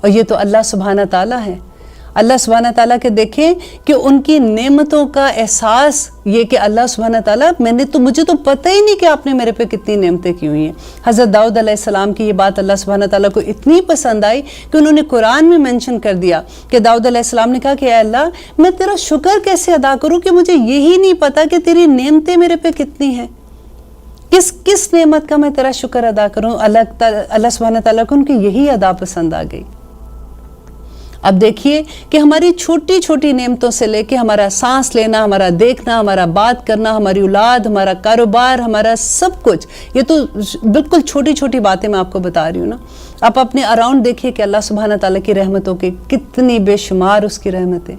اور یہ تو اللہ سبحانہ تعالیٰ ہے. اللہ سبحانہ تعالیٰ کے دیکھیں کہ ان کی نعمتوں کا احساس یہ کہ اللہ سبحانہ تعالیٰ مجھے تو پتہ ہی نہیں کہ آپ نے میرے پہ کتنی نعمتیں کی ہوئی ہیں. حضرت داؤد علیہ السلام کی یہ بات اللہ سبحانہ تعالیٰ کو اتنی پسند آئی کہ انہوں نے قرآن میں منشن کر دیا کہ داؤد علیہ السلام نے کہا کہ اے اللہ میں تیرا شکر کیسے ادا کروں کہ مجھے یہی نہیں پتہ کہ تیری نعمتیں میرے پہ کتنی ہیں. کس نعمت کا میں تیرا شکر ادا کروں. اللہ سبحانہ تعالیٰ کو ان کی یہی ادا پسند آ گئی. اب دیکھیے کہ ہماری چھوٹی چھوٹی نعمتوں سے لے کے ہمارا سانس لینا، ہمارا دیکھنا، ہمارا بات کرنا، ہماری اولاد، ہمارا کاروبار، ہمارا سب کچھ، یہ تو بالکل چھوٹی چھوٹی باتیں میں آپ کو بتا رہی ہوں نا. آپ اپنے اراؤنڈ دیکھیے کہ اللہ سبحانہ تعالیٰ کی رحمتوں کے کتنی بے شمار اس کی رحمتیں،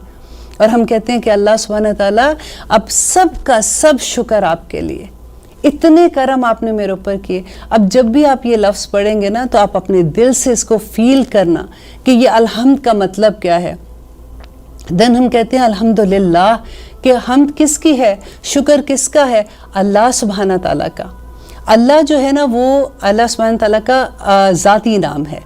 اور ہم کہتے ہیں کہ اللہ سبحانہ تعالیٰ اب سب کا سب شکر آپ کے لیے، اتنے کرم آپ نے میرے اوپر کیے. اب جب بھی آپ یہ لفظ پڑھیں گے نا تو آپ اپنے دل سے اس کو فیل کرنا کہ یہ الحمد کا مطلب کیا ہے. دن ہم کہتے ہیں الحمدللہ، کہ حمد کس کی ہے، شکر کس کا ہے، اللہ سبحانہ تعالیٰ کا. اللہ جو ہے نا وہ اللہ سبحانہ تعالیٰ کا ذاتی نام ہے.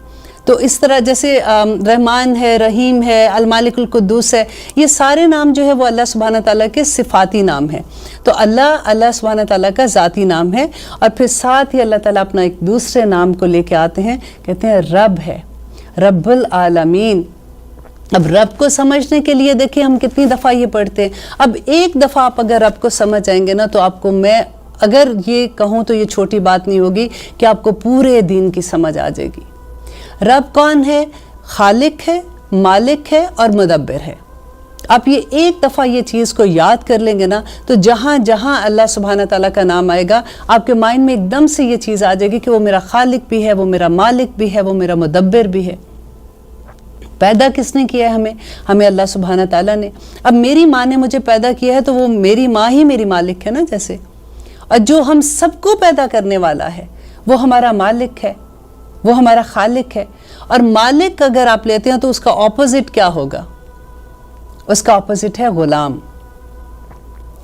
تو اس طرح جیسے رحمان ہے، رحیم ہے، المالک القدوس ہے، یہ سارے نام جو ہے وہ اللہ سبحانہ تعالیٰ کے صفاتی نام ہے. تو اللہ سبحانہ تعالیٰ کا ذاتی نام ہے. اور پھر ساتھ ہی اللہ تعالیٰ اپنا ایک دوسرے نام کو لے کے آتے ہیں، کہتے ہیں رب ہے، رب العالمین. اب رب کو سمجھنے کے لیے دیکھیں ہم کتنی دفعہ یہ پڑھتے ہیں. اب ایک دفعہ آپ اگر رب کو سمجھ آئیں گے نا تو آپ کو میں اگر یہ کہوں تو یہ چھوٹی بات نہیں ہوگی کہ آپ کو پورے دین کی سمجھ آ جائے گی. رب کون ہے؟ خالق ہے، مالک ہے اور مدبر ہے. آپ یہ ایک دفعہ یہ چیز کو یاد کر لیں گے نا تو جہاں جہاں اللہ سبحانہ تعالیٰ کا نام آئے گا آپ کے مائنڈ میں ایک دم سے یہ چیز آ جائے گی کہ وہ میرا خالق بھی ہے، وہ میرا مالک بھی ہے، وہ میرا مدبر بھی ہے. پیدا کس نے کیا ہے ہمیں اللہ سبحانہ تعالیٰ نے. اب میری ماں نے مجھے پیدا کیا ہے تو وہ میری ماں ہی میری مالک ہے نا جیسے. اور جو ہم سب کو پیدا کرنے والا ہے وہ ہمارا مالک ہے، وہ ہمارا خالق ہے. اور مالک اگر آپ لیتے ہیں تو اس کا اپوزٹ کیا ہوگا؟ اس کا اپوزٹ ہے غلام.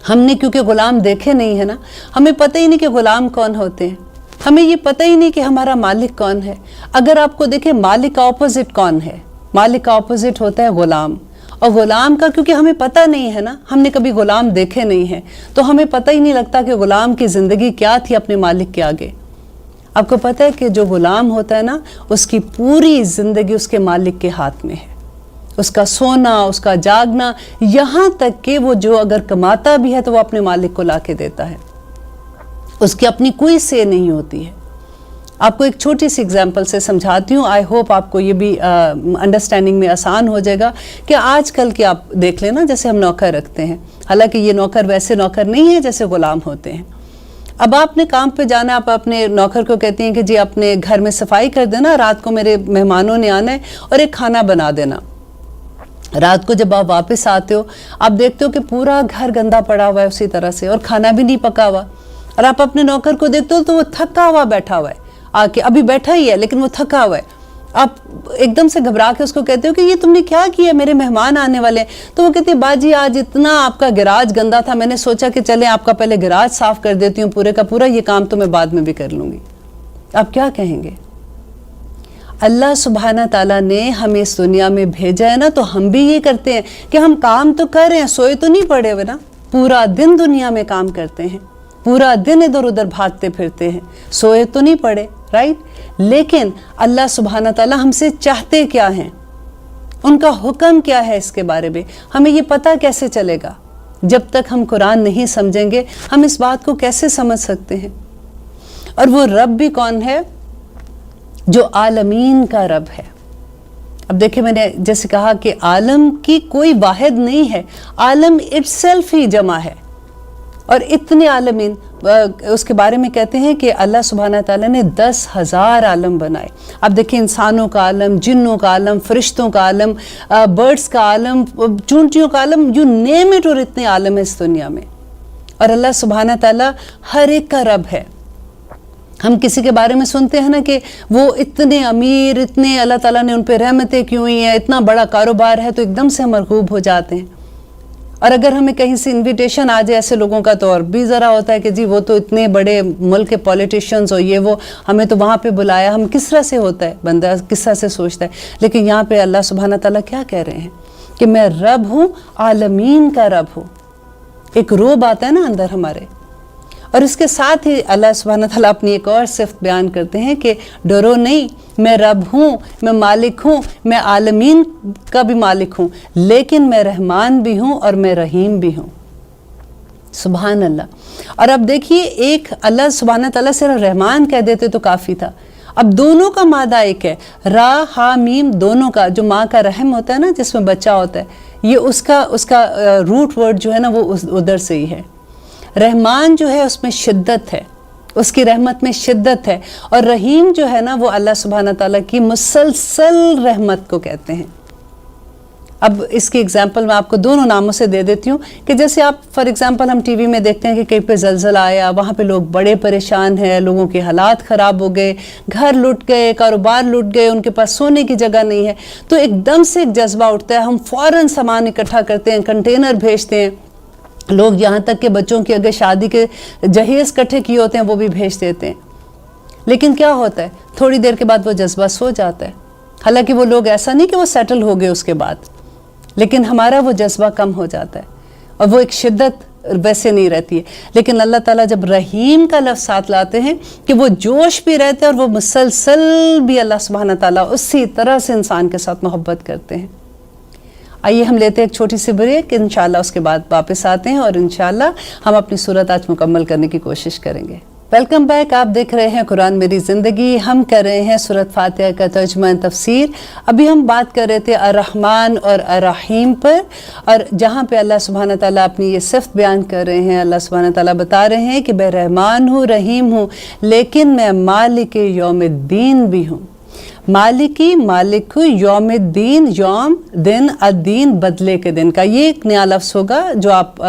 ہم نے کیونکہ غلام دیکھے نہیں ہے نا، ہمیں پتہ ہی نہیں کہ غلام کون ہوتے ہیں، ہمیں یہ پتہ ہی نہیں کہ ہمارا مالک کون ہے. اگر آپ کو دیکھیں مالک کا اپوزٹ کون ہے؟ مالک کا اپوزٹ ہوتا ہے غلام. اور غلام کا کیونکہ ہمیں پتہ نہیں ہے نا، ہم نے کبھی غلام دیکھے نہیں ہیں تو ہمیں پتہ ہی نہیں لگتا کہ غلام کی زندگی کیا تھی اپنے مالک کے آگے. آپ کو پتہ ہے کہ جو غلام ہوتا ہے نا اس کی پوری زندگی اس کے مالک کے ہاتھ میں ہے. اس کا سونا، اس کا جاگنا، یہاں تک کہ وہ جو اگر کماتا بھی ہے تو وہ اپنے مالک کو لا کے دیتا ہے. اس کی اپنی کوئی سے نہیں ہوتی ہے. آپ کو ایک چھوٹی سی اگزامپل سے سمجھاتی ہوں، آئی ہوپ آپ کو یہ بھی انڈرسٹینڈنگ میں آسان ہو جائے گا. کہ آج کل کے آپ دیکھ لیں نا جیسے ہم نوکر رکھتے ہیں، حالانکہ یہ نوکر ویسے نوکر نہیں ہے جیسے غلام ہوتے ہیں. اب آپ نے کام پہ جانا، آپ اپنے نوکر کو کہتی ہیں کہ جی اپنے گھر میں صفائی کر دینا، رات کو میرے مہمانوں نے آنا ہے اور ایک کھانا بنا دینا. رات کو جب آپ واپس آتے ہو آپ دیکھتے ہو کہ پورا گھر گندا پڑا ہوا ہے اسی طرح سے، اور کھانا بھی نہیں پکا ہوا. اور آپ اپنے نوکر کو دیکھتے ہو تو وہ تھکا ہوا بیٹھا ہوا ہے، آ کے ابھی بیٹھا ہی ہے لیکن وہ تھکا ہوا ہے. آپ ایک دم سے گھبرا کے اس کو کہتے ہو کہ یہ تم نے کیا کیا، میرے مہمان آنے والے ہیں. تو وہ کہتی ہے باجی آج اتنا آپ کا گراج گندا تھا، میں نے سوچا کہ چلیں آپ کا پہلے گراج صاف کر دیتی ہوں پورے کا پورا، یہ کام تو میں بعد میں بھی کر لوں گی. آپ کیا کہیں گے؟ اللہ سبحانہ تعالیٰ نے ہمیں اس دنیا میں بھیجا ہے نا تو ہم بھی یہ کرتے ہیں کہ ہم کام تو کر رہے ہیں، سوئے تو نہیں پڑے ہوئے نا، پورا دن دنیا میں کام کرتے ہیں، پورا دن ادھر ادھر بھاگتے پھرتے ہیں، سوئے تو نہیں پڑے، رائٹ. لیکن اللہ سبحانہ تعالیٰ ہم سے چاہتے کیا ہیں، ان کا حکم کیا ہے، اس کے بارے میں ہمیں یہ پتہ کیسے چلے گا؟ جب تک ہم قرآن نہیں سمجھیں گے ہم اس بات کو کیسے سمجھ سکتے ہیں؟ اور وہ رب بھی کون ہے؟ جو عالمین کا رب ہے. اب دیکھیں میں نے جیسے کہا کہ عالم کی کوئی واحد نہیں ہے، عالم اٹ سیلف ہی جمع ہے. اور اتنے عالمین اس کے بارے میں کہتے ہیں کہ اللہ سبحانہ تعالیٰ نے 10,000 عالم بنائے. اب دیکھیں انسانوں کا عالم، جنوں کا عالم، فرشتوں کا عالم، برڈز کا عالم، چونٹیوں کا عالم، یو نیم اٹ. اور اتنے عالم ہیں اس دنیا میں، اور اللہ سبحانہ تعالیٰ ہر ایک کا رب ہے. ہم کسی کے بارے میں سنتے ہیں نا کہ وہ اتنے امیر، اتنے اللہ تعالیٰ نے ان پہ رحمتیں کی ہوئی ہیں، اتنا بڑا کاروبار ہے، تو ایک دم سے مرغوب ہو جاتے ہیں. اور اگر ہمیں کہیں سے انویٹیشن آ جائے ایسے لوگوں کا تو اور بھی ذرا ہوتا ہے کہ جی وہ تو اتنے بڑے ملک کے پولیٹیشینز ہو یہ وہ، ہمیں تو وہاں پہ بلایا، ہم کس طرح سے ہوتا ہے، بندہ کس طرح سے سوچتا ہے. لیکن یہاں پہ اللہ سبحانہ تعالیٰ کیا کہہ رہے ہیں کہ میں رب ہوں، عالمین کا رب ہوں. ایک روب آتا ہے نا اندر ہمارے. اور اس کے ساتھ ہی اللہ سبحانہ تعالیٰ اپنی ایک اور صفت بیان کرتے ہیں کہ ڈرو نہیں، میں رب ہوں، میں مالک ہوں، میں عالمین کا بھی مالک ہوں، لیکن میں رحمان بھی ہوں اور میں رحیم بھی ہوں. سبحان اللہ. اور اب دیکھیے ایک اللہ سبحانہ تعالیٰ صرف رحمان کہہ دیتے تو کافی تھا، اب دونوں کا مادہ ایک ہے، را ہا میم دونوں کا. جو ماں کا رحم ہوتا ہے نا جس میں بچہ ہوتا ہے، یہ اس کا روٹ ورڈ جو ہے نا وہ ادھر سے ہی ہے. رحمان جو ہے اس میں شدت ہے، اس کی رحمت میں شدت ہے، اور رحیم جو ہے نا وہ اللہ سبحانہ تعالیٰ کی مسلسل رحمت کو کہتے ہیں. اب اس کی اگزامپل میں آپ کو دونوں ناموں سے دے دیتی ہوں کہ جیسے آپ فار ایگزامپل ہم ٹی وی میں دیکھتے ہیں کہ کہیں پہ زلزلہ آیا، وہاں پہ لوگ بڑے پریشان ہیں، لوگوں کے حالات خراب ہو گئے، گھر لٹ گئے، کاروبار لٹ گئے، ان کے پاس سونے کی جگہ نہیں ہے، تو ایک دم سے ایک جذبہ اٹھتا ہے، ہم فوراً سامان اکٹھا کرتے ہیں، کنٹینر بھیجتے ہیں. لوگ یہاں تک کہ بچوں کی اگر شادی کے جہیز کٹھے کیے ہوتے ہیں وہ بھی بھیج دیتے ہیں. لیکن کیا ہوتا ہے تھوڑی دیر کے بعد وہ جذبہ سو جاتا ہے. حالانکہ وہ لوگ ایسا نہیں کہ وہ سیٹل ہو گئے اس کے بعد، لیکن ہمارا وہ جذبہ کم ہو جاتا ہے اور وہ ایک شدت ویسے نہیں رہتی ہے. لیکن اللہ تعالیٰ جب رحیم کا لفظ ساتھ لاتے ہیں کہ وہ جوش بھی رہتے ہیں اور وہ مسلسل بھی اللہ سبحانہ تعالیٰ اسی طرح سے انسان کے ساتھ محبت کرتے ہیں. آئیے ہم لیتے ہیں ایک چھوٹی سی بریک، انشاءاللہ اس کے بعد واپس آتے ہیں اور انشاءاللہ ہم اپنی صورت آج مکمل کرنے کی کوشش کریں گے. Welcome back. آپ دیکھ رہے ہیں قرآن میری زندگی. ہم کر رہے ہیں سورۃ فاتحہ کا ترجمہ تفسیر. ابھی ہم بات کر رہے تھے الرحمن اور الرحیم پر، اور جہاں پہ اللہ سبحانہ تعالیٰ اپنی یہ صفت بیان کر رہے ہیں. اللہ سبحانہ تعالیٰ بتا رہے ہیں کہ میں رحمان ہوں، رحیم ہوں، لیکن میں مالک یوم الدین بھی ہوں. مالکی مالک یوم الدین، یوم دن، الدین بدلے کے دن کا. یہ ایک نیا لفظ ہوگا جو آپ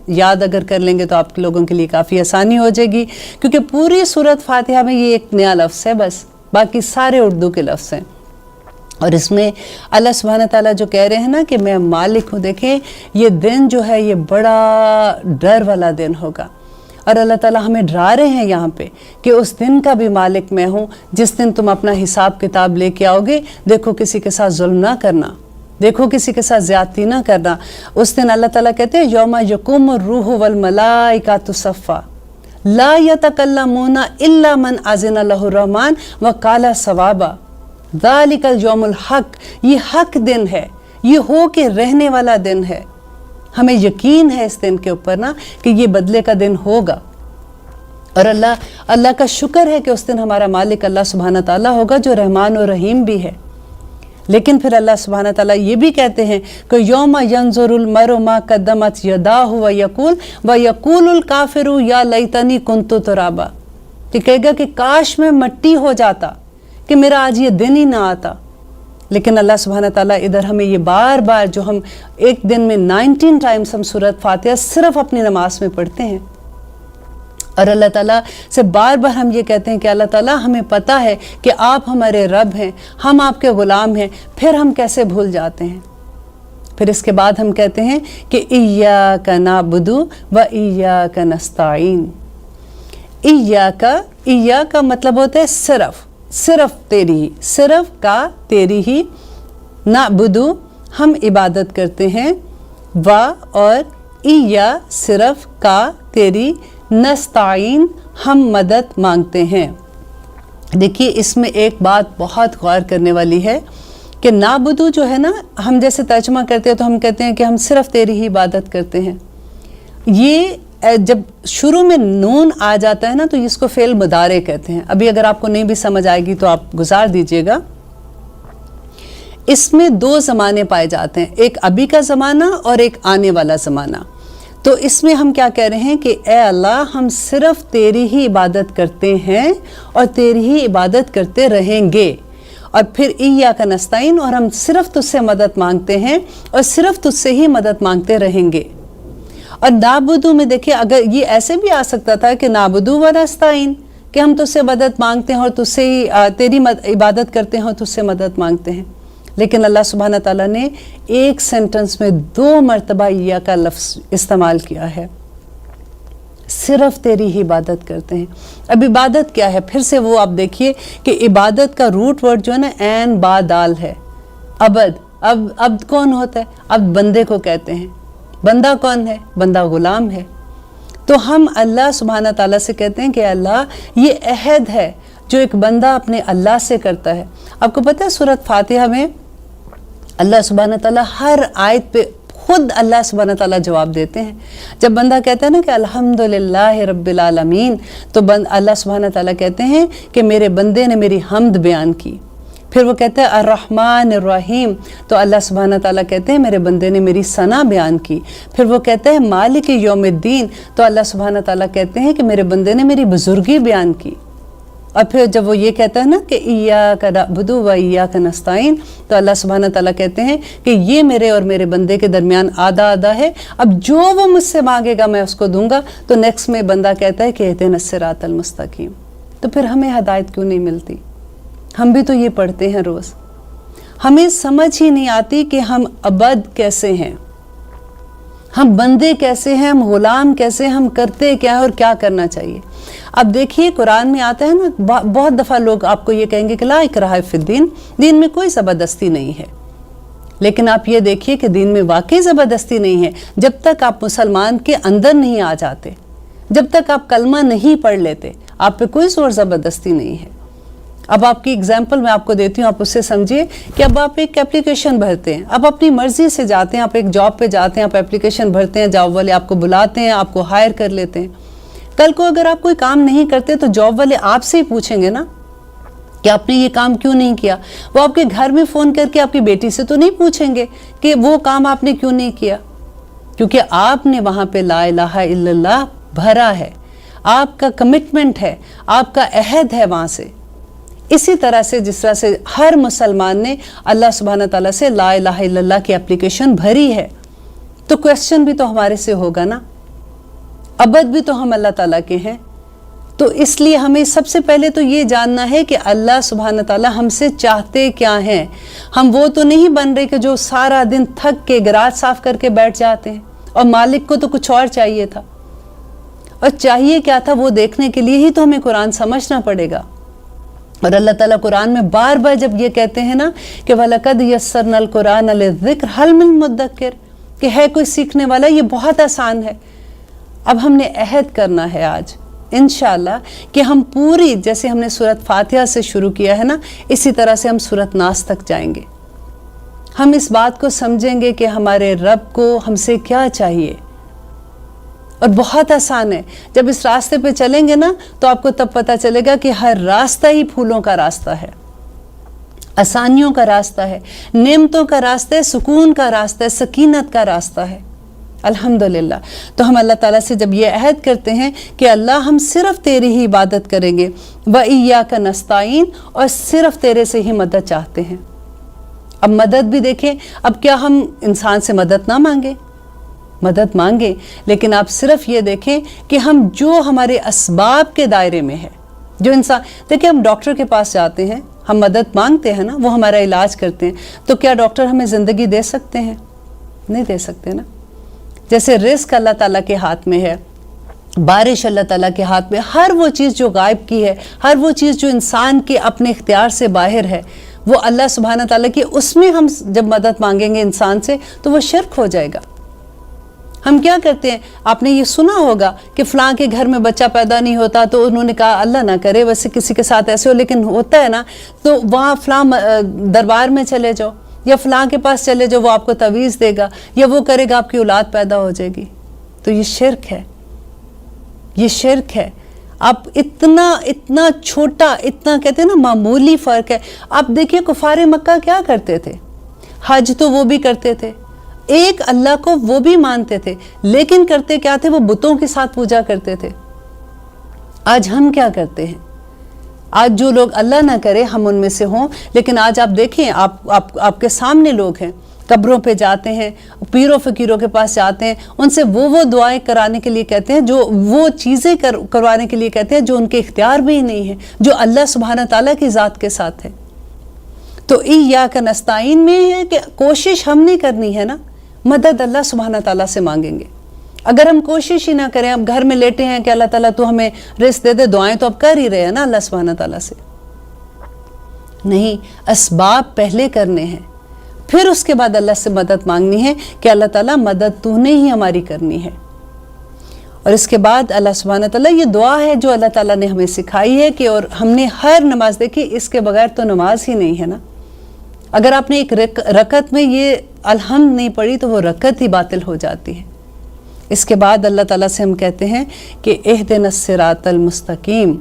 یاد اگر کر لیں گے تو آپ لوگوں کے لیے کافی آسانی ہو جائے گی، کیونکہ پوری سورۃ فاتحہ میں یہ ایک نیا لفظ ہے، بس باقی سارے اردو کے لفظ ہیں. اور اس میں اللہ سبحانہ تعالیٰ جو کہہ رہے ہیں نا کہ میں مالک ہوں، دیکھیں یہ دن جو ہے یہ بڑا ڈر والا دن ہوگا. اور اللہ تعالیٰ ہمیں ڈرا رہے ہیں یہاں پہ کہ اس دن کا بھی مالک میں ہوں، جس دن تم اپنا حساب کتاب لے کے آؤ گے. دیکھو کسی کے ساتھ ظلم نہ کرنا، دیکھو کسی کے ساتھ زیادتی نہ کرنا. اس دن اللہ تعالیٰ کہتے ہیں یوم یقوم الروح والملائکۃ صفا لا یتکلمون الا من اذن له الرحمن وقال صوابا ذلک الیوم الحق. یہ حق دن ہے، یہ ہو کے رہنے والا دن ہے. ہمیں یقین ہے اس دن کے اوپر نا کہ یہ بدلے کا دن ہوگا. اور اللہ کا شکر ہے کہ اس دن ہمارا مالک اللہ سبحانہ تعالیٰ ہوگا جو رحمان و رحیم بھی ہے. لیکن پھر اللہ سبحانہ تعالیٰ یہ بھی کہتے ہیں کہ یوم ینظر المرء ما قدمت یداہ ویقول الکافر یا لیتنی کنت ترابا. کہ کہے گا کہ کاش میں مٹی ہو جاتا، کہ میرا آج یہ دن ہی نہ آتا. لیکن اللہ سبحانہ تعالیٰ ادھر ہمیں یہ بار بار جو ہم ایک دن میں 19 ٹائمز ہم سورۃ فاتحہ صرف اپنی نماز میں پڑھتے ہیں، اور اللہ تعالیٰ سے بار بار ہم یہ کہتے ہیں کہ اللہ تعالیٰ ہمیں پتہ ہے کہ آپ ہمارے رب ہیں، ہم آپ کے غلام ہیں، پھر ہم کیسے بھول جاتے ہیں. پھر اس کے بعد ہم کہتے ہیں کہ ایاک نعبد و ایاک نستعین. ایاک مطلب ہوتا ہے صرف تیری ہی، صرف کا تیری ہی، نعبدو ہم عبادت کرتے ہیں، و اور ایا صرف کا تیری، نستعین ہم مدد مانگتے ہیں. دیکھیے اس میں ایک بات بہت غور کرنے والی ہے کہ نعبدو جو ہے نا، ہم جیسے ترجمہ کرتے ہیں تو ہم کہتے ہیں کہ ہم صرف تیری ہی عبادت کرتے ہیں. یہ جب شروع میں نون آ جاتا ہے نا تو اس کو فعل مضارع کہتے ہیں. ابھی اگر آپ کو نہیں بھی سمجھ آئے گی تو آپ گزار دیجئے گا. اس میں 2 زمانے پائے جاتے ہیں، ایک ابھی کا زمانہ اور ایک آنے والا زمانہ. تو اس میں ہم کیا کہہ رہے ہیں کہ اے اللہ ہم صرف تیری ہی عبادت کرتے ہیں اور تیری ہی عبادت کرتے رہیں گے. اور پھر ایاک نستعین، اور ہم صرف تجھ سے مدد مانگتے ہیں اور صرف تجھ سے ہی مدد مانگتے رہیں گے. اور نعبدو میں دیکھیں اگر یہ ایسے بھی آ سکتا تھا کہ نعبدو و نستعین، کہ ہم تجھ سے مدد مانگتے ہیں اور تجھ سے ہی تیری عبادت کرتے ہیں اور تجھ سے مدد مانگتے ہیں. لیکن اللہ سبحانہ تعالیٰ نے ایک سینٹنس میں 2 مرتبہ یا کا لفظ استعمال کیا ہے، صرف تیری ہی عبادت کرتے ہیں۔ اب عبادت کیا ہے؟ پھر سے وہ آپ دیکھیے کہ عبادت کا روٹ ورڈ جو ہے نا عین با دال ہے، عبد۔ اب عبد کون ہوتا ہے؟ عبد بندے کو کہتے ہیں۔ بندہ کون ہے؟ بندہ غلام ہے۔ تو ہم اللہ سبحانہ تعالیٰ سے کہتے ہیں کہ اللہ یہ عہد ہے جو ایک بندہ اپنے اللہ سے کرتا ہے۔ آپ کو پتہ ہے سورۃ فاتحہ میں اللہ سبحانہ تعالیٰ ہر آیت پہ خود اللہ سبحانہ تعالیٰ جواب دیتے ہیں۔ جب بندہ کہتا ہے نا کہ الحمدللہ رب العالمین، تو اللہ سبحانہ تعالیٰ کہتے ہیں کہ میرے بندے نے میری حمد بیان کی۔ پھر وہ کہتے ہیں الرحمن الرحیم، تو اللہ سبحانہ تعالیٰ کہتے ہیں میرے بندے نے میری ثنا بیان کی۔ پھر وہ کہتے ہیں مالک یوم الدین، تو اللہ سبحانہ تعالیٰ کہتے ہیں کہ میرے بندے نے میری بزرگی بیان کی۔ اور پھر جب وہ یہ کہتا ہے نا کہ ایاک نعبد و ایاک نستعین، تو اللہ سبحانہ تعالیٰ کہتے ہیں کہ یہ میرے اور میرے بندے کے درمیان آدھا آدھا ہے، اب جو وہ مجھ سے مانگے گا میں اس کو دوں گا۔ تو نیکسٹ میں بندہ کہتا ہے کہ اہدنا الصراط المستقیم۔ تو پھر ہمیں ہدایت کیوں نہیں ملتی؟ ہم بھی تو یہ پڑھتے ہیں روز، ہمیں سمجھ ہی نہیں آتی کہ ہم عبد کیسے ہیں، ہم بندے کیسے ہیں، ہم غلام کیسے، ہم کرتے کیا ہے اور کیا کرنا چاہیے۔ اب دیکھیے قرآن میں آتا ہے نا، بہت دفعہ لوگ آپ کو یہ کہیں گے کہ لا اکراہ فی الدین، دین میں کوئی زبردستی نہیں ہے۔ لیکن آپ یہ دیکھیے کہ دین میں واقعی زبردستی نہیں ہے۔ جب تک آپ مسلمان کے اندر نہیں آ جاتے، جب تک آپ کلمہ نہیں پڑھ لیتے، آپ پہ کوئی زور زبردستی نہیں ہے۔ اب آپ کی اگزامپل میں آپ کو دیتی ہوں، آپ اس سے سمجھیے کہ اب آپ ایک اپلیکیشن بھرتے ہیں، اب اپنی مرضی سے جاتے ہیں، آپ ایک جاب پہ جاتے ہیں، آپ اپلیکیشن بھرتے ہیں، جاب والے آپ کو بلاتے ہیں، آپ کو ہائر کر لیتے ہیں۔ کل کو اگر آپ کوئی کام نہیں کرتے تو جاب والے آپ سے ہی پوچھیں گے نا کہ آپ نے یہ کام کیوں نہیں کیا۔ وہ آپ کے گھر میں فون کر کے آپ کی بیٹی سے تو نہیں پوچھیں گے کہ وہ کام آپ نے کیوں نہیں کیا، کیونکہ آپ نے وہاں پہ لا الہ الا اللہ بھرا ہے، آپ کا کمٹمنٹ ہے، آپ کا عہد ہے وہاں سے۔ اسی طرح سے جس طرح سے ہر مسلمان نے اللہ سبحانہ تعالیٰ سے لا الہ الا اللہ کی اپلیکیشن بھری ہے، تو کویسچن بھی تو ہمارے سے ہوگا نا، عبد بھی تو ہم اللہ تعالیٰ کے ہیں۔ تو اس لیے ہمیں سب سے پہلے تو یہ جاننا ہے کہ اللہ سبحانہ تعالیٰ ہم سے چاہتے کیا ہیں۔ ہم وہ تو نہیں بن رہے کہ جو سارا دن تھک کے گراج صاف کر کے بیٹھ جاتے ہیں، اور مالک کو تو کچھ اور چاہیے تھا، اور چاہیے کیا تھا وہ دیکھنے کے لیے ہی تو ہمیں قرآن سمجھنا پڑے گا۔ اور اللہ تعالیٰ قرآن میں بار بار جب یہ کہتے ہیں نا کہ وَلَقَدْ يَسَّرْنَا الْقُرْآنَ لِلذِّكْرِ هَلْ مِن مُدَّكِرٍ، کہ ہے کوئی سیکھنے والا، یہ بہت آسان ہے۔ اب ہم نے عہد کرنا ہے آج انشاءاللہ کہ ہم پوری، جیسے ہم نے سورۃ فاتحہ سے شروع کیا ہے نا، اسی طرح سے ہم سورۃ ناس تک جائیں گے۔ ہم اس بات کو سمجھیں گے کہ ہمارے رب کو ہم سے کیا چاہیے، اور بہت آسان ہے۔ جب اس راستے پہ چلیں گے نا تو آپ کو تب پتہ چلے گا کہ ہر راستہ ہی پھولوں کا راستہ ہے، آسانیوں کا راستہ ہے، نعمتوں کا راستہ ہے، سکون کا راستہ ہے، سکینت کا راستہ ہے۔ الحمدللہ۔ تو ہم اللہ تعالیٰ سے جب یہ عہد کرتے ہیں کہ اللہ ہم صرف تیری ہی عبادت کریں گے، وَإِيَّاكَ نَسْتَعِينُ، اور صرف تیرے سے ہی مدد چاہتے ہیں۔ اب مدد بھی دیکھیں، اب کیا ہم انسان سے مدد نہ مانگیں؟ مدد مانگیں، لیکن آپ صرف یہ دیکھیں کہ ہم جو ہمارے اسباب کے دائرے میں ہے، جو انسان، دیکھیں ہم ڈاکٹر کے پاس جاتے ہیں، ہم مدد مانگتے ہیں نا، وہ ہمارا علاج کرتے ہیں، تو کیا ڈاکٹر ہمیں زندگی دے سکتے ہیں؟ نہیں دے سکتے نا۔ جیسے رزق اللہ تعالیٰ کے ہاتھ میں ہے، بارش اللہ تعالیٰ کے ہاتھ میں، ہر وہ چیز جو غائب کی ہے، ہر وہ چیز جو انسان کے اپنے اختیار سے باہر ہے، وہ اللہ سبحانہ تعالیٰ کی، اس میں ہم جب مدد مانگیں گے انسان سے تو وہ شرک ہو جائے گا۔ ہم کیا کرتے ہیں، آپ نے یہ سنا ہوگا کہ فلاں کے گھر میں بچہ پیدا نہیں ہوتا تو انہوں نے کہا اللہ نہ کرے، ویسے کسی کے ساتھ ایسے ہو، لیکن ہوتا ہے نا، تو وہاں فلاں دربار میں چلے جاؤ یا فلاں کے پاس چلے جاؤ، وہ آپ کو تعویذ دے گا یا وہ کرے گا، آپ کی اولاد پیدا ہو جائے گی۔ تو یہ شرک ہے، یہ شرک ہے۔ آپ اتنا چھوٹا، اتنا کہتے ہیں نا معمولی فرق ہے۔ آپ دیکھیے کفار مکہ کیا کرتے تھے، حج تو وہ بھی کرتے تھے، ایک اللہ کو وہ بھی مانتے تھے، لیکن کرتے کیا تھے، وہ بتوں کے ساتھ پوجا کرتے تھے۔ آج ہم کیا کرتے ہیں؟ آج جو لوگ اللہ نہ کرے ہم ان میں سے ہوں، لیکن آج آپ دیکھیں، آپ کے سامنے لوگ ہیں، قبروں پہ جاتے ہیں، پیروں فقیروں کے پاس جاتے ہیں، ان سے وہ دعائیں کرانے کے لیے کہتے ہیں، جو وہ چیزیں کروانے کے لیے کہتے ہیں جو ان کے اختیار میں ہی نہیں ہے، جو اللہ سبحانہ تعالیٰ کی ذات کے ساتھ ہے۔ تو ایاک نستعین میں ہے کہ کوشش ہم نے کرنی ہے نا، مدد اللہ سبحانہ تعالیٰ سے مانگیں گے۔ اگر ہم کوشش ہی نہ کریں، اب گھر میں لیٹے ہیں کہ اللہ تعالیٰ تو ہمیں رزق دے دے، دعائیں تو اب کر ہی رہے ہیں نا اللہ سبحانہ تعالیٰ سے، نہیں، اسباب پہلے کرنے ہیں، پھر اس کے بعد اللہ سے مدد مانگنی ہے کہ اللہ تعالیٰ مدد تو نے ہی ہماری کرنی ہے۔ اور اس کے بعد اللہ سبحانہ تعالیٰ، یہ دعا ہے جو اللہ تعالیٰ نے ہمیں سکھائی ہے کہ، اور ہم نے ہر نماز دیکھی، اس کے بغیر تو نماز ہی نہیں ہے نا۔ اگر آپ نے ایک رکعت میں یہ الحمد نہیں پڑھی تو وہ رکعت ہی باطل ہو جاتی ہے۔ اس کے بعد اللہ تعالیٰ سے ہم کہتے ہیں کہ اہدنا الصراط المستقیم،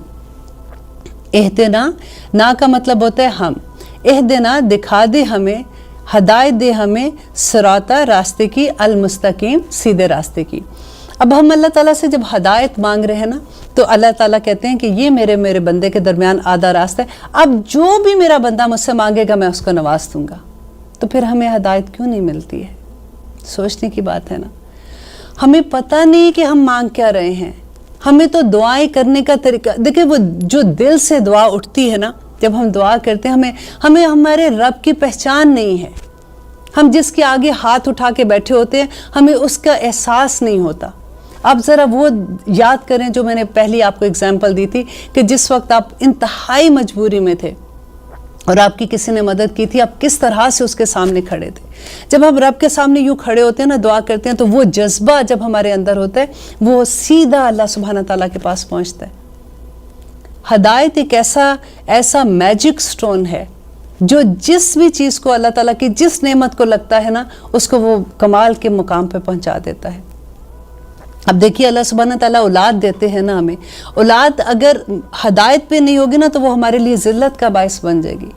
اہدنا، نا کا مطلب ہوتا ہے ہم، اہدنا دکھا دے ہمیں، ہدایت دے ہمیں، صراطہ راستے کی، المستقیم سیدھے راستے کی۔ اب ہم اللہ تعالیٰ سے جب ہدایت مانگ رہے ہیں نا، تو اللہ تعالیٰ کہتے ہیں کہ یہ میرے بندے کے درمیان آدھا راستہ ہے، اب جو بھی میرا بندہ مجھ سے مانگے گا میں اس کو نواز دوں گا۔ تو پھر ہمیں ہدایت کیوں نہیں ملتی ہے؟ سوچنے کی بات ہے نا۔ ہمیں پتہ نہیں کہ ہم مانگ کیا رہے ہیں، ہمیں تو دعائیں کرنے کا طریقہ دیکھیں، وہ جو دل سے دعا اٹھتی ہے نا، جب ہم دعا کرتے ہیں، ہمیں ہمارے رب کی پہچان نہیں ہے، ہم جس کے آگے ہاتھ اٹھا کے بیٹھے ہوتے ہیں ہمیں اس کا احساس نہیں ہوتا۔ آپ ذرا وہ یاد کریں جو میں نے پہلی آپ کو اگزامپل دی تھی کہ جس وقت آپ انتہائی مجبوری میں تھے اور آپ کی کسی نے مدد کی تھی، آپ کس طرح سے اس کے سامنے کھڑے تھے۔ جب ہم رب کے سامنے یوں کھڑے ہوتے ہیں نا، دعا کرتے ہیں، تو وہ جذبہ جب ہمارے اندر ہوتا ہے وہ سیدھا اللہ سبحانہ تعالیٰ کے پاس پہنچتا ہے۔ ہدایت ایک ایسا میجک سٹون ہے جو جس بھی چیز کو اللہ تعالیٰ کی جس نعمت کو لگتا ہے نا، اس کو وہ کمال کے مقام پہ پہنچا دیتا ہے۔ اب دیکھیے اللہ سبحانہ تعالیٰ اولاد دیتے ہیں نا ہمیں، اولاد اگر ہدایت پہ نہیں ہوگی نا تو وہ ہمارے لیے ذلت کا باعث بن جائے گی۔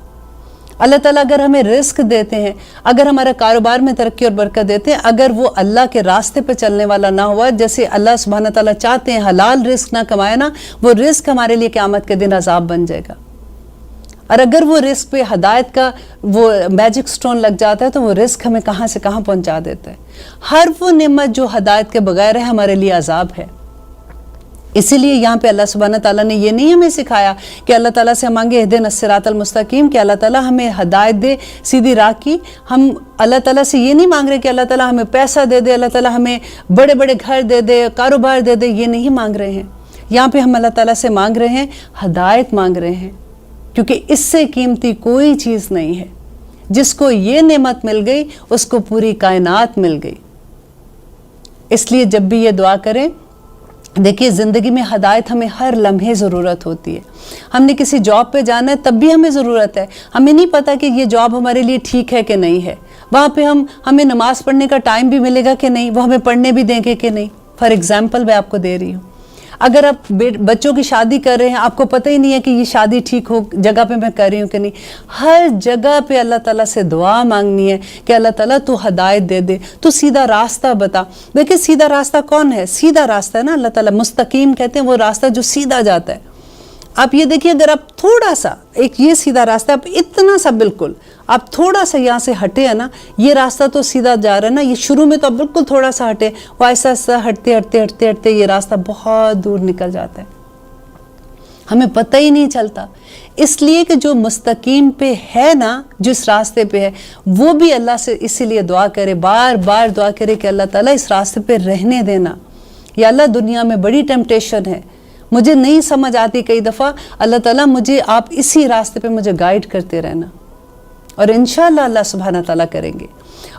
اللہ تعالیٰ اگر ہمیں رزق دیتے ہیں، اگر ہمارا کاروبار میں ترقی اور برکت دیتے ہیں، اگر وہ اللہ کے راستے پہ چلنے والا نہ ہوا، جیسے اللہ سبحانہ تعالیٰ چاہتے ہیں حلال رزق نہ کمائے نا، وہ رزق ہمارے لیے قیامت کے دن عذاب بن جائے گا۔ اور اگر وہ رزق پہ ہدایت کا وہ میجک سٹون لگ جاتا ہے تو وہ رزق ہمیں کہاں سے کہاں پہنچا دیتا ہے۔ ہر وہ نعمت جو ہدایت کے بغیر ہے ہمارے لیے عذاب ہے۔ اسی لیے یہاں پہ اللہ سبحانہ تعالیٰ نے یہ نہیں ہمیں سکھایا کہ اللہ تعالیٰ سے مانگے اہدنا الصراط المستقیم، کہ اللہ تعالیٰ ہمیں ہدایت دے سیدھی راہ کی۔ ہم اللہ تعالیٰ سے یہ نہیں مانگ رہے کہ اللہ تعالیٰ ہمیں پیسہ دے دے، اللہ تعالیٰ ہمیں بڑے بڑے گھر دے دے، کاروبار دے دے، یہ نہیں مانگ رہے ہیں۔ یہاں پہ ہم اللہ تعالیٰ سے مانگ رہے ہیں، ہدایت مانگ رہے ہیں، کیونکہ اس سے قیمتی کوئی چیز نہیں ہے۔ جس کو یہ نعمت مل گئی اس کو پوری کائنات مل گئی۔ اس لیے جب بھی یہ دعا کریں، دیکھیے زندگی میں ہدایت ہمیں ہر لمحے ضرورت ہوتی ہے۔ ہم نے کسی جاب پہ جانا ہے تب بھی ہمیں ضرورت ہے، ہمیں نہیں پتا کہ یہ جاب ہمارے لیے ٹھیک ہے کہ نہیں ہے، وہاں پہ ہمیں نماز پڑھنے کا ٹائم بھی ملے گا کہ نہیں، وہ ہمیں پڑھنے بھی دیں گے کہ نہیں۔ فار ایگزامپل میں آپ کو دے رہی ہوں، اگر آپ بچوں کی شادی کر رہے ہیں، آپ کو پتہ ہی نہیں ہے کہ یہ شادی ٹھیک ہو جگہ پہ میں کر رہی ہوں کہ نہیں، ہر جگہ پہ اللہ تعالیٰ سے دعا مانگنی ہے کہ اللہ تعالیٰ تو ہدایت دے دے، تو سیدھا راستہ بتا۔ دیکھیں سیدھا راستہ کون ہے؟ سیدھا راستہ ہے نا، اللہ تعالیٰ مستقیم کہتے ہیں وہ راستہ جو سیدھا جاتا ہے۔ آپ یہ دیکھیے، اگر آپ تھوڑا سا ایک یہ سیدھا راستہ، آپ اتنا سا بالکل آپ تھوڑا سا یہاں سے ہٹے ہیں نا، یہ راستہ تو سیدھا جا رہا ہے نا، یہ شروع میں تو آپ بالکل تھوڑا سا ہٹے، وہ ایسا ایسا ہٹتے ہٹتے ہٹتے ہٹتے یہ راستہ بہت دور نکل جاتا ہے، ہمیں پتہ ہی نہیں چلتا۔ اس لیے کہ جو مستقیم پہ ہے نا، جس راستے پہ ہے، وہ بھی اللہ سے اسی لیے دعا کرے، بار بار دعا کرے کہ اللہ تعالیٰ اس راستے پہ رہنے دینا، یا اللہ دنیا میں بڑی ٹیمپٹیشن ہے، مجھے نہیں سمجھ آتی کئی دفعہ، اللہ تعالیٰ مجھے آپ اسی راستے پہ مجھے گائیڈ کرتے رہنا، اور انشاءاللہ اللہ سبحانہ تعالیٰ کریں گے۔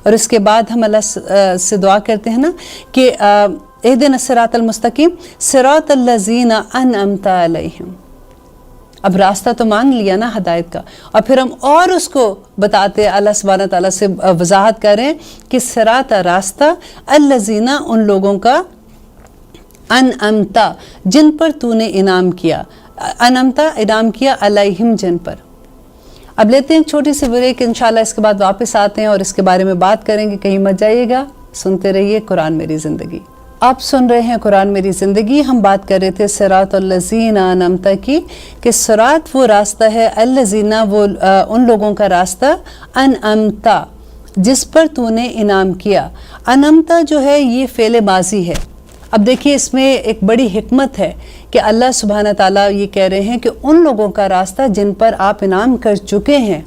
اور اس کے بعد ہم اللہ سے دعا کرتے ہیں نا کہ اہدنا الصراط المستقیم صراط الذین انعمت علیہم۔ اب راستہ تو مانگ لیا نا ہدایت کا، اور پھر ہم اور اس کو بتاتے اللہ سبحانہ تعالیٰ سے وضاحت کریں کہ صراط راستہ الذین ان لوگوں کا، انعمتا جن پر تو نے انعام کیا، انعمتا انعام کیا، علیہم جن پر۔ اب لیتے ہیں ایک چھوٹی سی بریک، انشاءاللہ اس کے بعد واپس آتے ہیں اور اس کے بارے میں بات کریں گے، کہیں مت جائیے گا، سنتے رہیے قرآن میری زندگی۔ آپ سن رہے ہیں قرآن میری زندگی، ہم بات کر رہے تھے صراط الذین انعمت کی، کہ صراط وہ راستہ ہے، الذین وہ ان لوگوں کا راستہ، انعمتا جس پر تو نے انعام کیا۔ انعمتا جو ہے یہ فعل ماضی ہے۔ اب دیکھیے اس میں ایک بڑی حکمت ہے کہ اللہ سبحانہ تعالیٰ یہ کہہ رہے ہیں کہ ان لوگوں کا راستہ جن پر آپ انعام کر چکے ہیں،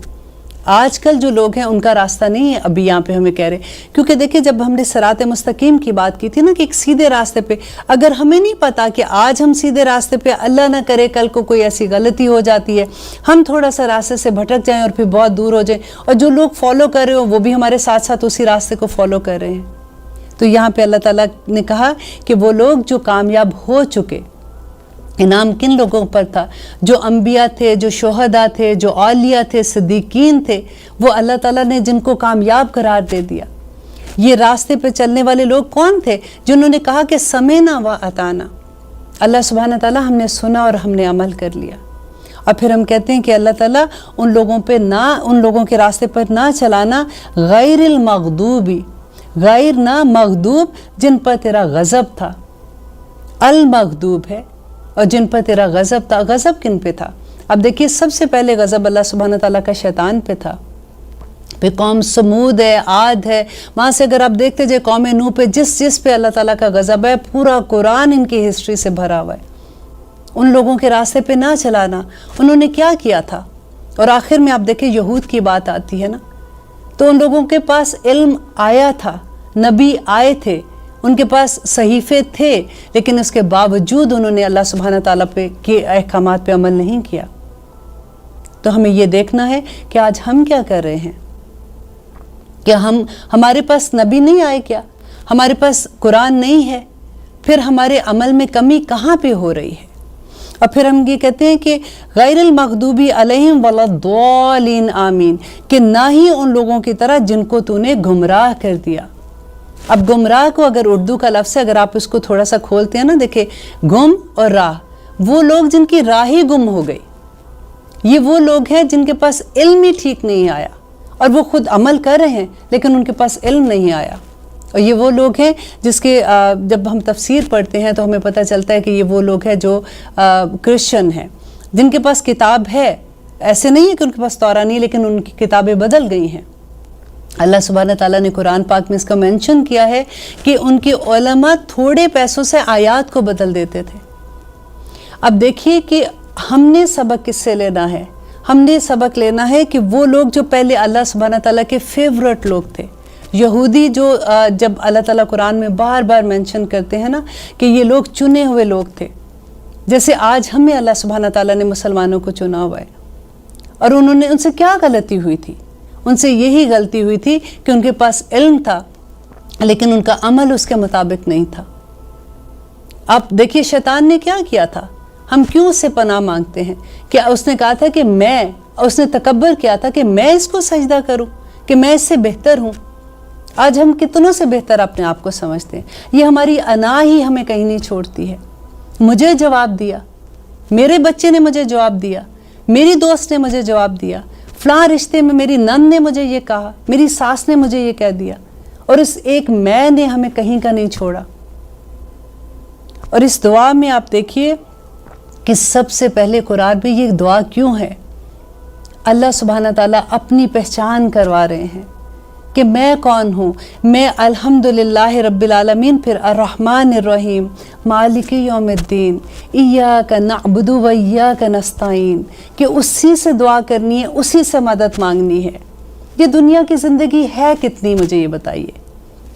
آج کل جو لوگ ہیں ان کا راستہ نہیں ہے ابھی یہاں پہ ہمیں کہہ رہے، کیونکہ دیکھیں جب ہم نے صراط مستقیم کی بات کی تھی نا کہ ایک سیدھے راستے پہ، اگر ہمیں نہیں پتا کہ آج ہم سیدھے راستے پہ، اللہ نہ کرے کل کو کوئی ایسی غلطی ہو جاتی ہے، ہم تھوڑا سا راستے سے بھٹک جائیں اور پھر بہت دور ہو جائیں، اور جو لوگ فالو کر رہے ہو وہ بھی ہمارے ساتھ ساتھ اسی راستے کو فالو کر رہے ہیں، تو یہاں پہ اللہ تعالیٰ نے کہا کہ وہ لوگ جو کامیاب ہو چکے، انعام کن لوگوں پر تھا؟ جو انبیاء تھے، جو شہداء تھے، جو اولیاء تھے، صدیقین تھے، وہ اللہ تعالیٰ نے جن کو کامیاب قرار دے دیا۔ یہ راستے پہ چلنے والے لوگ کون تھے؟ جنہوں نے کہا کہ سمعنا و اطعنا، اللہ سبحانہ تعالیٰ ہم نے سنا اور ہم نے عمل کر لیا۔ اور پھر ہم کہتے ہیں کہ اللہ تعالیٰ ان لوگوں کے راستے پر نہ چلانا، غیر المغضوبی، غیر نہ مغضوب، جن پر تیرا غضب تھا، المغضوب ہے، اور جن پر تیرا غضب تھا۔ غضب کن پہ تھا؟ اب دیکھیے سب سے پہلے غضب اللہ سبحانہ تعالیٰ کا شیطان پہ تھا، پھر قوم سمود ہے، عاد ہے، وہاں سے اگر آپ دیکھتے جائے قوم نوح پہ جس پہ اللہ تعالیٰ کا غضب ہے، پورا قرآن ان کی ہسٹری سے بھرا ہوا ہے۔ ان لوگوں کے راستے پہ نہ چلانا، انہوں نے کیا کیا تھا؟ اور آخر میں آپ دیکھیں یہود کی بات آتی ہے نا، تو ان لوگوں کے پاس علم آیا تھا، نبی آئے تھے، ان کے پاس صحیفے تھے، لیکن اس کے باوجود انہوں نے اللہ سبحانہ تعالیٰ پہ کے احکامات پہ عمل نہیں کیا۔ تو ہمیں یہ دیکھنا ہے کہ آج ہم کیا کر رہے ہیں، کہ ہمارے پاس نبی نہیں آئے کیا، ہمارے پاس قرآن نہیں ہے، پھر ہمارے عمل میں کمی کہاں پہ ہو رہی ہے؟ اور پھر ہم یہ کہتے ہیں کہ غیر المغضوبی علیہم ولا الضالین آمین، کہ نہ ہی ان لوگوں کی طرح جن کو تو نے گمراہ کر دیا۔ اب گمراہ کو اگر اردو کا لفظ ہے، اگر آپ اس کو تھوڑا سا کھولتے ہیں نا، دیکھیں گم اور راہ، وہ لوگ جن کی راہ ہی گم ہو گئی، یہ وہ لوگ ہیں جن کے پاس علم ہی ٹھیک نہیں آیا، اور وہ خود عمل کر رہے ہیں لیکن ان کے پاس علم نہیں آیا۔ اور یہ وہ لوگ ہیں جس کے جب ہم تفسیر پڑھتے ہیں تو ہمیں پتہ چلتا ہے کہ یہ وہ لوگ ہیں جو کرسچن ہیں، جن کے پاس کتاب ہے، ایسے نہیں ہے کہ ان کے پاس تورات نہیں، لیکن ان کی کتابیں بدل گئی ہیں۔ اللہ سبحانہ تعالیٰ نے قرآن پاک میں اس کا مینشن کیا ہے کہ ان کے علماء تھوڑے پیسوں سے آیات کو بدل دیتے تھے۔ اب دیکھیے کہ ہم نے سبق کس سے لینا ہے؟ ہم نے سبق لینا ہے کہ وہ لوگ جو پہلے اللہ سبحانہ تعالیٰ کے فیورٹ لوگ تھے، یہودی، جو جب اللہ تعالیٰ قرآن میں بار بار مینشن کرتے ہیں نا کہ یہ لوگ چنے ہوئے لوگ تھے، جیسے آج ہمیں اللہ سبحانہ تعالیٰ نے مسلمانوں کو چنا ہوا ہے، اور انہوں نے ان سے کیا غلطی ہوئی تھی؟ ان سے یہی غلطی ہوئی تھی کہ ان کے پاس علم تھا لیکن ان کا عمل اس کے مطابق نہیں تھا۔ اب دیکھیے شیطان نے کیا کیا تھا، ہم کیوں اس سے پناہ مانگتے ہیں؟ کہ اس نے کہا تھا کہ اس نے تکبر کیا تھا کہ میں اس کو سجدہ کروں، کہ میں اس سے بہتر ہوں۔ آج ہم کتنوں سے بہتر اپنے آپ کو سمجھتے ہیں، یہ ہماری انا ہی ہمیں کہیں نہیں چھوڑتی ہے۔ مجھے جواب دیا، میرے بچے نے مجھے جواب دیا، میری دوست نے مجھے جواب دیا، فلاں رشتے میں میری نند نے مجھے یہ کہا، میری ساس نے مجھے یہ کہہ دیا، اور اس ایک میں نے ہمیں کہیں کا نہیں چھوڑا۔ اور اس دعا میں آپ دیکھیے کہ سب سے پہلے قرآن میں یہ دعا کیوں ہے؟ اللہ سبحانہ تعالیٰ اپنی پہچان کروا رہے ہیں کہ میں کون ہوں، میں الحمدللہ رب العالمین، پھر الرحمن الرحیم، مالک یوم الدین، ایاک نعبد و ایاک نستعین، کہ اسی سے دعا کرنی ہے، اسی سے مدد مانگنی ہے۔ یہ دنیا کی زندگی ہے کتنی، مجھے یہ بتائیے،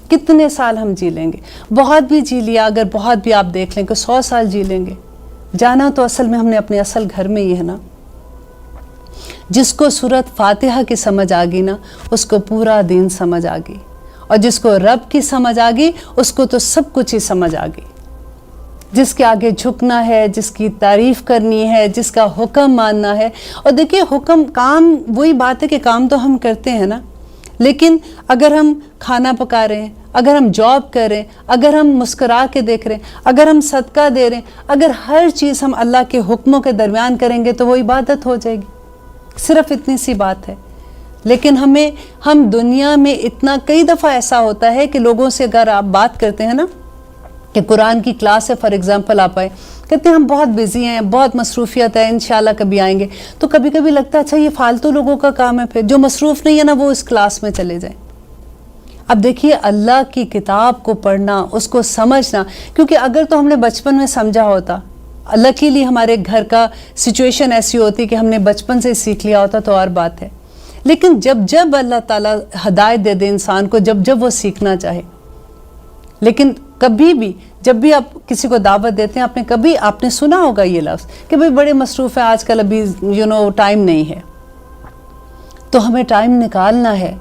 کتنے سال ہم جی لیں گے؟ بہت بھی جی لیا، اگر بہت بھی آپ دیکھ لیں کہ 100 سال جی لیں گے، جانا تو اصل میں ہم نے اپنے اصل گھر میں ہی ہے نا۔ جس کو سورت فاتحہ کی سمجھ آ گئی نا، اس کو پورا دین سمجھ آ گئی، اور جس کو رب کی سمجھ آ گئی اس کو تو سب کچھ ہی سمجھ آ گئی۔ جس کے آگے جھکنا ہے، جس کی تعریف کرنی ہے، جس کا حکم ماننا ہے۔ اور دیکھیے حکم، کام وہی بات ہے کہ کام تو ہم کرتے ہیں نا، لیکن اگر ہم کھانا پکا رہے ہیں، اگر ہم جاب کر رہے ہیں، اگر ہم مسکرا کے دیکھ رہے ہیں، اگر ہم صدقہ دے رہے ہیں، اگر ہر چیز ہم اللہ کے حکموں کے درمیان کریں گے تو وہ عبادت ہو جائے گی۔ صرف اتنی سی بات ہے۔ لیکن ہم دنیا میں اتنا، کئی دفعہ ایسا ہوتا ہے کہ لوگوں سے اگر آپ بات کرتے ہیں نا کہ قرآن کی کلاس ہے، فار ایگزامپل آپ آئے، کہتے ہیں ہم بہت بزی ہیں، بہت مصروفیت ہے، انشاءاللہ کبھی آئیں گے، تو کبھی کبھی لگتا ہے اچھا یہ فالتو لوگوں کا کام ہے، پھر جو مصروف نہیں ہے نا وہ اس کلاس میں چلے جائیں۔ اب دیکھیے اللہ کی کتاب کو پڑھنا، اس کو سمجھنا، کیونکہ اگر تو ہم نے بچپن میں سمجھا ہوتا، لکیلی ہمارے گھر کا سچویشن ایسی ہوتی کہ ہم نے بچپن سے سیکھ لیا ہوتا تو اور بات ہے، لیکن جب اللہ تعالیٰ ہدایت دے دے انسان کو، جب وہ سیکھنا چاہے. لیکن کبھی بھی جب بھی آپ کسی کو دعوت دیتے ہیں، آپ نے سنا ہوگا یہ لفظ کہ بھئی بڑے مصروف ہیں آج کل، ابھی ٹائم نہیں ہے. تو ہمیں ٹائم نکالنا ہے،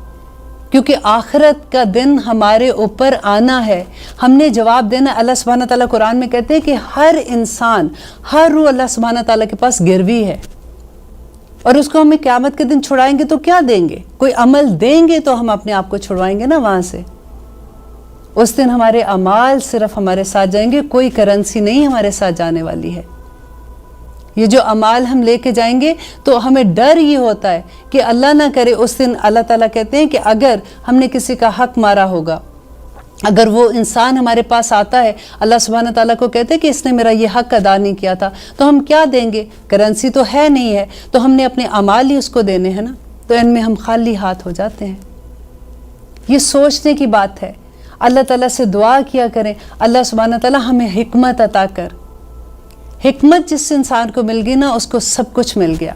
کیونکہ آخرت کا دن ہمارے اوپر آنا ہے. ہم نے جواب دینا. اللہ سبحانہ تعالیٰ قرآن میں کہتے ہیں کہ ہر انسان، ہر روح اللہ سبحانہ تعالیٰ کے پاس گروی ہے، اور اس کو ہمیں قیامت کے دن چھڑائیں گے تو کیا دیں گے؟ کوئی عمل دیں گے تو ہم اپنے آپ کو چھڑوائیں گے نا وہاں سے. اس دن ہمارے اعمال صرف ہمارے ساتھ جائیں گے، کوئی کرنسی نہیں ہمارے ساتھ جانے والی ہے. یہ جو اعمال ہم لے کے جائیں گے تو ہمیں ڈر یہ ہوتا ہے کہ اللہ نہ کرے اس دن اللہ تعالیٰ کہتے ہیں کہ اگر ہم نے کسی کا حق مارا ہوگا، اگر وہ انسان ہمارے پاس آتا ہے، اللہ سبحانہ تعالیٰ کو کہتے ہیں کہ اس نے میرا یہ حق ادا نہیں کیا تھا، تو ہم کیا دیں گے؟ کرنسی تو ہے نہیں ہے، تو ہم نے اپنے اعمال ہی اس کو دینے ہیں نا. تو ان میں ہم خالی ہاتھ ہو جاتے ہیں. یہ سوچنے کی بات ہے. اللہ تعالیٰ سے دعا کیا کریں، اللہ سبحانہ تعالیٰ ہمیں حکمت عطا کر. حکمت جس انسان کو مل گئی نا، اس کو سب کچھ مل گیا.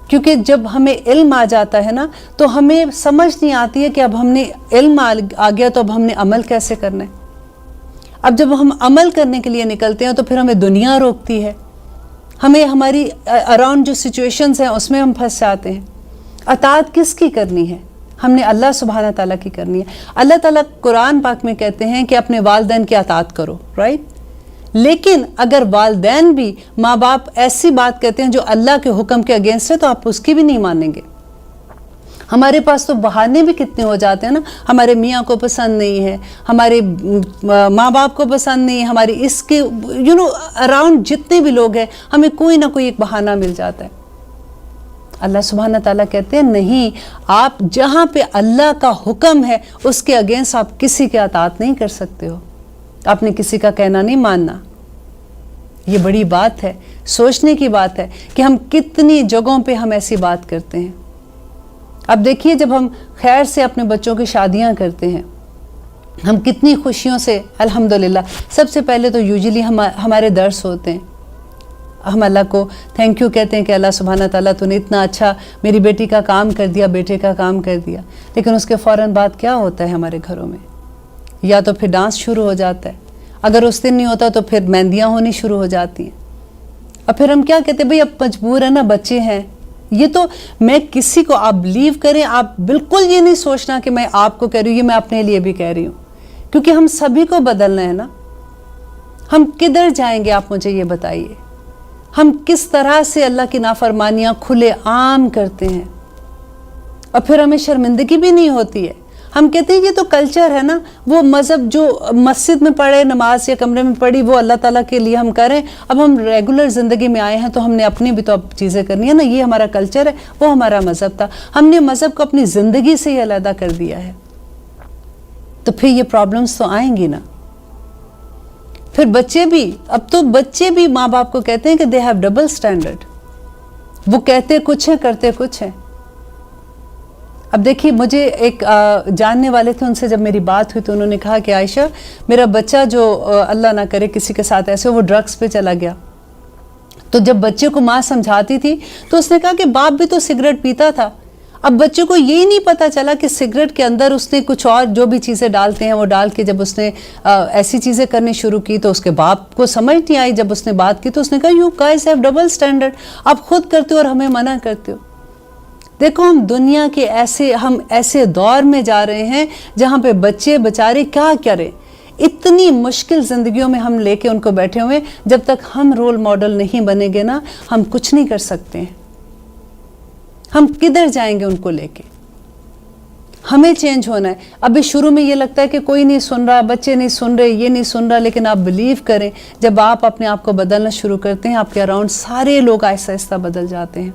کیونکہ جب ہمیں علم آ جاتا ہے نا، تو ہمیں سمجھ نہیں آتی ہے کہ اب ہم نے علم آ گیا تو اب ہم نے عمل کیسے کرنا ہے. اب جب ہم عمل کرنے کے لیے نکلتے ہیں تو پھر ہمیں دنیا روکتی ہے، ہمیں ہماری اراؤنڈ جو سچویشنز ہیں اس میں ہم پھنس جاتے ہیں. اطاعت کس کی کرنی ہے؟ ہم نے اللہ سبحانہ تعالیٰ کی کرنی ہے. اللہ تعالیٰ قرآن پاک میں کہتے ہیں کہ اپنے والدین کی اطاعت کرو، رائٹ؟ لیکن اگر والدین بھی، ماں باپ ایسی بات کہتے ہیں جو اللہ کے حکم کے اگینسٹ ہے، تو آپ اس کی بھی نہیں مانیں گے. ہمارے پاس تو بہانے بھی کتنے ہو جاتے ہیں نا. ہمارے میاں کو پسند نہیں ہے، ہمارے ماں باپ کو پسند نہیں ہے، ہماری اس کے اراؤنڈ جتنے بھی لوگ ہیں، ہمیں کوئی نہ کوئی ایک بہانہ مل جاتا ہے. اللہ سبحانہ تعالیٰ کہتے ہیں نہیں، آپ جہاں پہ اللہ کا حکم ہے اس کے اگینسٹ آپ کسی کے اطاعت نہیں کر سکتے ہو. آپ نے کسی کا کہنا نہیں ماننا. یہ بڑی بات ہے، سوچنے کی بات ہے کہ ہم کتنی جگہوں پہ ہم ایسی بات کرتے ہیں. اب دیکھیے، جب ہم خیر سے اپنے بچوں کی شادیاں کرتے ہیں، ہم کتنی خوشیوں سے الحمدللہ، سب سے پہلے تو یوزلی ہمارے درس ہوتے ہیں. ہم اللہ کو تھینک یو کہتے ہیں کہ اللہ سبحانہ تعالیٰ تو نے اتنا اچھا میری بیٹی کا کام کر دیا، بیٹے کا کام کر دیا. لیکن اس کے فوراً بعد کیا ہوتا ہے ہمارے گھروں میں؟ یا تو پھر ڈانس شروع ہو جاتا ہے، اگر اس دن نہیں ہوتا تو پھر مہندیاں ہونی شروع ہو جاتی ہیں. اور پھر ہم کیا کہتے ہیں؟ بھئی اب مجبور ہے نا، بچے ہیں. یہ تو میں کسی کو، آپ بلیو کریں، آپ بالکل یہ نہیں سوچنا کہ میں آپ کو کہہ رہی ہوں، یہ میں اپنے لیے بھی کہہ رہی ہوں، کیونکہ ہم سبھی کو بدلنا ہے نا. ہم کدھر جائیں گے آپ مجھے یہ بتائیے؟ ہم کس طرح سے اللہ کی نافرمانیاں کھلے عام کرتے ہیں، اور پھر ہمیں شرمندگی بھی نہیں ہوتی ہے. ہم کہتے ہیں یہ تو کلچر ہے نا، وہ مذہب جو مسجد میں پڑھے، نماز یا کمرے میں پڑھی، وہ اللہ تعالیٰ کے لیے ہم کریں. اب ہم ریگولر زندگی میں آئے ہیں تو ہم نے اپنی بھی تو اب چیزیں کرنی ہے نا. یہ ہمارا کلچر ہے، وہ ہمارا مذہب تھا. ہم نے مذہب کو اپنی زندگی سے ہی علیحدہ کر دیا ہے. تو پھر یہ پرابلمس تو آئیں گی نا. پھر بچے بھی، اب تو بچے بھی ماں باپ کو کہتے ہیں کہ دے ہیو ڈبل سٹینڈرڈ. وہ کہتے کچھ ہیں، کرتے کچھ ہیں. اب دیکھیے، مجھے ایک جاننے والے تھے، ان سے جب میری بات ہوئی تو انہوں نے کہا کہ عائشہ، میرا بچہ جو اللہ نہ کرے کسی کے ساتھ ایسے، وہ ڈرگس پہ چلا گیا. تو جب بچے کو ماں سمجھاتی تھی تو اس نے کہا کہ باپ بھی تو سگریٹ پیتا تھا. اب بچے کو یہی نہیں پتا چلا کہ سگریٹ کے اندر اس نے کچھ اور جو بھی چیزیں ڈالتے ہیں وہ ڈال کے جب اس نے ایسی چیزیں کرنی شروع کی تو اس کے باپ کو سمجھ نہیں آئی. جب اس نے بات کی تو اس نے کہا you guys have double standard, آپ خود کرتے ہو اور ہمیں منع کرتے ہو. دیکھو، ہم دنیا کے ایسے دور میں جا رہے ہیں جہاں پہ بچے بچارے کیا کریں. اتنی مشکل زندگیوں میں ہم لے کے ان کو بیٹھے ہوئے. جب تک ہم رول ماڈل نہیں بنیں گے نا، ہم کچھ نہیں کر سکتے ہیں. ہم کدھر جائیں گے ان کو لے کے؟ ہمیں چینج ہونا ہے. ابھی شروع میں یہ لگتا ہے کہ کوئی نہیں سن رہا، بچے نہیں سن رہے، یہ نہیں سن رہا. لیکن آپ بلیو کریں، جب آپ اپنے آپ کو بدلنا شروع کرتے ہیں، آپ کے اراؤنڈ سارے لوگ آہستہ آہستہ بدل جاتے ہیں.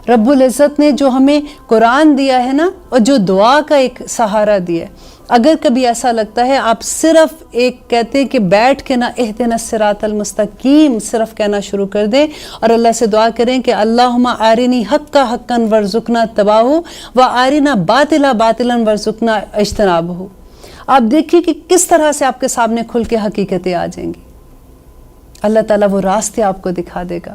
رب العزت نے جو ہمیں قرآن دیا ہے نا، اور جو دعا کا ایک سہارا دیا ہے، اگر کبھی ایسا لگتا ہے آپ صرف ایک کہتے ہیں کہ بیٹھ کے نا اہدنا الصراط المستقیم صرف کہنا شروع کر دیں اور اللہ سے دعا کریں کہ اللہم آرنی حقا حقا ورزقنا اتباعہ و آرنا باطلا باطلا ورزقنا اجتنابہ. آپ دیکھیے کہ کس طرح سے آپ کے سامنے کھل کے حقیقتیں آ جائیں گی. اللہ تعالیٰ وہ راستے آپ کو دکھا دے گا.